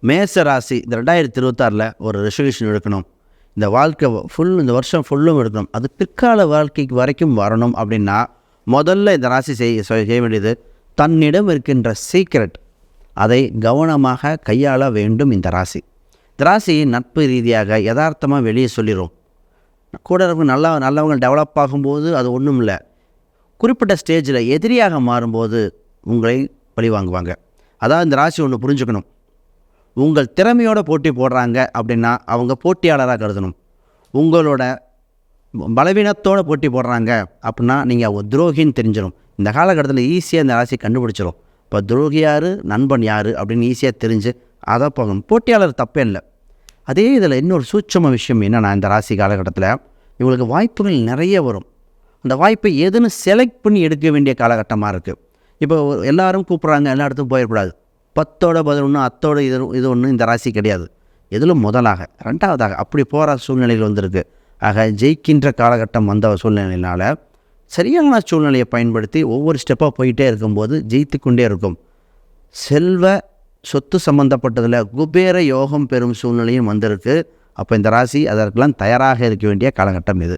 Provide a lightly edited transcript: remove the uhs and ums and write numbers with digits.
மேச ராசி இந்த 2026 ஒரு ரெசல்யூஷன் எடுக்கணும், இந்த வாழ்க்கை இந்த வருஷம் ஃபுல்லும் எடுக்கணும், அது பிற்கால வாழ்க்கைக்கு வரைக்கும் வரணும் அப்படின்னா முதல்ல இந்த ராசி செய்ய வேண்டியது தன்னிடம் இருக்கின்ற சீக்ரெட், அதை கவனமாக கையாள வேண்டும். இந்த ராசி நட்பு ரீதியாக யதார்த்தமாக வெளியே சொல்லிடும். கூட இருக்க நல்லவங்க டெவலப் ஆகும்போது அது ஒன்றும் இல்லை, குறிப்பிட்ட ஸ்டேஜில் எதிரியாக மாறும்போது உங்களை பழி வாங்குவாங்க. அதாவது இந்த ராசி ஒன்று புரிஞ்சுக்கணும், உங்கள் திறமையோடு போட்டி போடுறாங்க அப்படின்னா அவங்க போட்டியாளராக கருதணும். உங்களோட பலவீனத்தோடு போட்டி போடுறாங்க அப்படின்னா நீங்கள் அவங்க துரோகின்னு தெரிஞ்சிடும். இந்த காலகட்டத்தில் ஈஸியாக இந்த ராசி கண்டுபிடிச்சிடும். இப்போ துரோகி யார், நண்பன் யார் அப்படின்னு ஈஸியாக தெரிஞ்சு அதை போகணும். போட்டியாளர் தப்பே இல்லை. அதே இதில் இன்னொரு சூட்சம விஷயம் என்னென்னா, இந்த ராசி காலகட்டத்தில் இவங்களுக்கு வாய்ப்புகள் நிறைய வரும். அந்த வாய்ப்பை எதுன்னு செலக்ட் பண்ணி எடுக்க வேண்டிய காலகட்டமாக இருக்குது. இப்போ எல்லோரும் கூப்பிட்றாங்க, எல்லா இடத்துக்கும் போயிடக்கூடாது. 10ஓட 11 அத்தோட இது ஒன்று இந்த ராசி கிடையாது. எதிலும் முதலாக ரெண்டாவதாக அப்படி போகிற சூழ்நிலைகள் வந்திருக்கு. ஆக ஜெயிக்கின்ற காலகட்டம் வந்த சூழ்நிலையினால் சரியான சூழ்நிலையை பயன்படுத்தி ஒவ்வொரு ஸ்டெப்பாக போயிட்டே இருக்கும்போது ஜெயித்து கொண்டே இருக்கும். செல்வ சொத்து சம்மந்தப்பட்டதில் குபேர யோகம் பெறும் சூழ்நிலையும் வந்திருக்கு. அப்போ இந்த ராசி அதற்கெல்லாம் தயாராக இருக்க வேண்டிய காலகட்டம் இது.